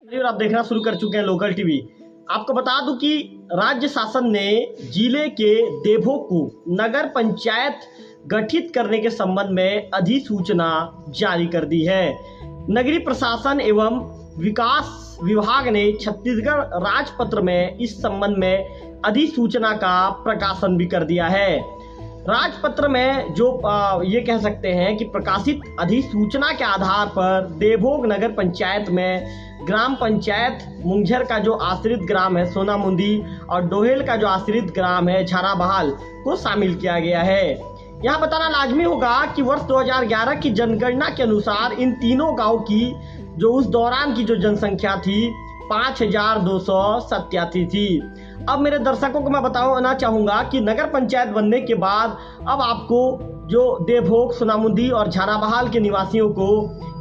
और आप देखना शुरू कर चुके हैं लोकल टीवी। आपको बता दूं कि राज्य शासन ने जिले के देवों को नगर पंचायत गठित करने के संबंध में अधिसूचना जारी कर दी है। नगरीय प्रशासन एवं विकास विभाग ने छत्तीसगढ़ राजपत्र में इस संबंध में अधिसूचना का प्रकाशन भी कर दिया है। राजपत्र में जो ये कह सकते हैं कि प्रकाशित अधिसूचना के आधार पर देवभोग नगर पंचायत में ग्राम पंचायत मुंगझर का जो आश्रित ग्राम है सोनामुंदी और डोहेल का जो आश्रित ग्राम है झाराबहाल को शामिल किया गया है। यहाँ बताना लाजमी होगा कि वर्ष 2011 की जनगणना के अनुसार इन तीनों गांव की जो उस दौरान की जो जनसंख्या थी 5287 थी। अब मेरे दर्शकों को मैं बताना चाहूँगा कि नगर पंचायत बनने के बाद अब आपको जो देवभोग सोनामुंदी और झाराबहाल के निवासियों को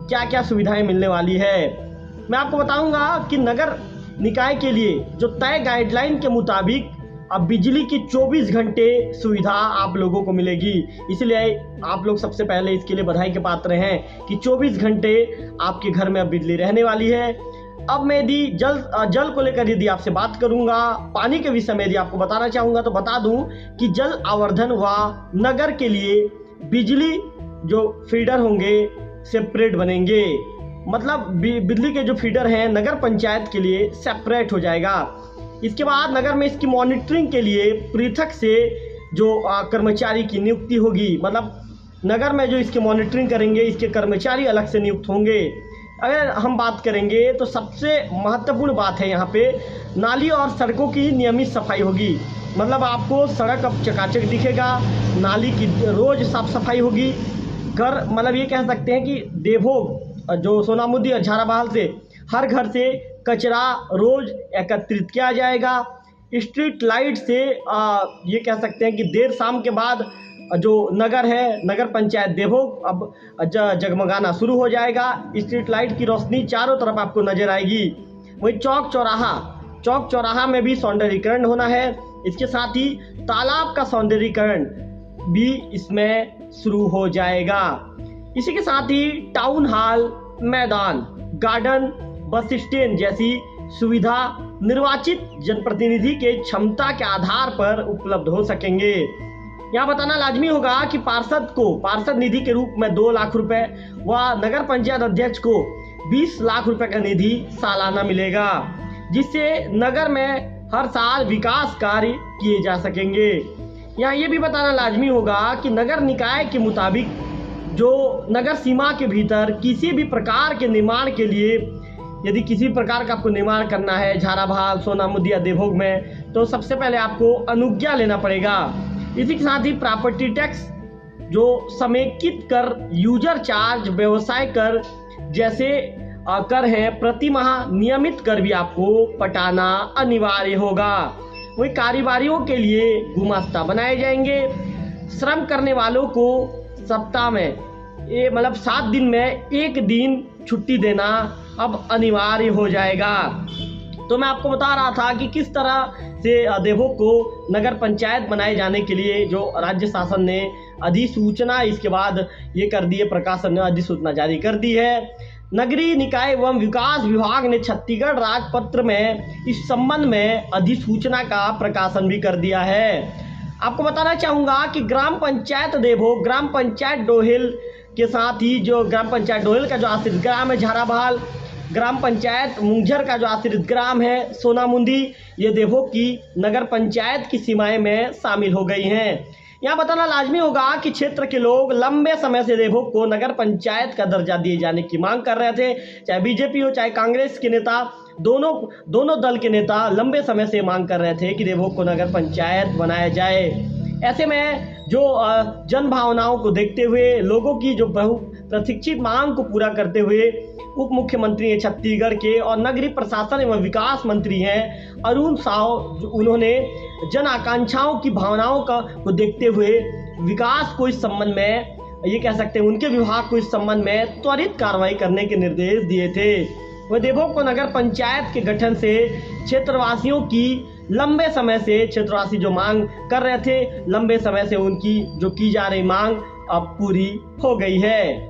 क्या क्या सुविधाएं मिलने वाली है। मैं आपको बताऊंगा कि नगर निकाय के लिए जो तय गाइडलाइन के मुताबिक अब बिजली की 24 घंटे सुविधा आप लोगों को मिलेगी। इसलिए आप लोग सबसे पहले इसके लिए बधाई के पात्र हैं कि 24 घंटे आपके घर में अब बिजली रहने वाली है। अब मैं यदि जल को लेकर यदि आपसे बात करूंगा, पानी के विषय में यदि आपको बताना चाहूँगा तो बता दूं कि जल आवर्धन व नगर के लिए बिजली जो फीडर होंगे सेपरेट बनेंगे। मतलब बिजली के जो फीडर हैं नगर पंचायत के लिए सेपरेट हो जाएगा। इसके बाद नगर में इसकी मॉनिटरिंग के लिए पृथक से जो कर्मचारी की नियुक्ति होगी। मतलब नगर में जो इसकी मॉनिटरिंग करेंगे इसके कर्मचारी अलग से नियुक्त होंगे। अगर हम बात करेंगे तो सबसे महत्वपूर्ण बात है यहाँ पे नाली और सड़कों की नियमित सफाई होगी। मतलब आपको सड़क अब चकाचक दिखेगा, नाली की रोज साफ सफाई होगी। घर मतलब ये कह सकते हैं कि देवभोग जो सोनामुंदी और झाराबहाल से हर घर से कचरा रोज एकत्रित किया जाएगा। स्ट्रीट लाइट से ये कह सकते हैं कि देर शाम के बाद जो नगर है नगर पंचायत देवभोग अब जगमगाना शुरू हो जाएगा। स्ट्रीट लाइट की रोशनी चारों तरफ आपको नजर आएगी। वही चौक चौराहा में भी सौंदर्यीकरण होना है। इसके साथ ही तालाब का सौंदर्यीकरण भी इसमें शुरू हो जाएगा। इसी के साथ ही टाउन हॉल, मैदान, गार्डन, बस स्टैंड जैसी सुविधा निर्वाचित जनप्रतिनिधि के क्षमता के आधार पर उपलब्ध हो सकेंगे। यहाँ बताना लाजमी होगा कि पार्षद निधि के रूप में 2 लाख रुपए व नगर पंचायत अध्यक्ष को 20 लाख रुपए का निधि सालाना मिलेगा, जिससे नगर में हर साल विकास कार्य किए जा सकेंगे। यहाँ ये भी बताना लाजमी होगा कि नगर निकाय के मुताबिक जो नगर सीमा के भीतर किसी भी प्रकार के निर्माण के लिए यदि किसी प्रकार का आपको निर्माण करना है झाराबहाल, सोनामुंदी या देवभोग में, तो सबसे पहले आपको अनुज्ञा लेना पड़ेगा। इसी के साथ ही प्रॉपर्टी टैक्स, जो समेकित कर, यूजर चार्ज, व्यवसाय कर जैसे कर हैं, प्रति माह नियमित कर भी आपको पटाना अनिवार्य होगा। वही कारोबारियों के लिए गुमास्ता बनाए जाएंगे। श्रम करने वालों को सप्ताह में ये मतलब 7 दिन में 1 दिन छुट्टी देना अब अनिवार्य हो जाएगा। तो मैं आपको बता रहा था कि किस तरह से देवभोग को नगर पंचायत बनाए जाने के लिए जो राज्य शासन ने अधिसूचना इसके बाद ये कर दी है, प्रकाशन ने अधिसूचना जारी कर दी है। नगरीय निकाय एवं विकास विभाग ने छत्तीसगढ़ राजपत्र में इस संबंध में अधिसूचना का प्रकाशन भी कर दिया है। आपको बताना चाहूँगा कि ग्राम पंचायत देवभोग, ग्राम पंचायत डोहेल के साथ ही जो ग्राम पंचायत डोहेल का जो आश्रित ग्राम है झाराबहाल, ग्राम पंचायत मुंगझर का जो आश्रित ग्राम है सोनामुंदी, ये देवभोग की नगर पंचायत की सीमाएं में शामिल हो गई हैं। यहाँ बताना लाजमी होगा कि क्षेत्र के लोग लंबे समय से देवभोग को नगर पंचायत का दर्जा दिए जाने की मांग कर रहे थे। चाहे बीजेपी हो चाहे कांग्रेस के नेता, दोनों दल के नेता लंबे समय से मांग कर रहे थे कि देवभोग को नगर पंचायत बनाया जाए। ऐसे में जो जन भावनाओं को देखते हुए, लोगों की जो बहु प्रतीक्षित मांग को पूरा करते हुए उप मुख्यमंत्री हैं छत्तीसगढ़ के और नगरीय प्रशासन एवं विकास मंत्री हैं अरुण साव, उन्होंने जन आकांक्षाओं की भावनाओं को देखते हुए विकास को इस संबंध में ये कह सकते हैं उनके विभाग को इस संबंध में त्वरित कार्रवाई करने के निर्देश दिए थे। वह देवभोग को नगर पंचायत के गठन से क्षेत्रवासियों की लंबे समय से क्षेत्रवासी जो मांग कर रहे थे, लंबे समय से उनकी जो की जा रही मांग अब पूरी हो गई है।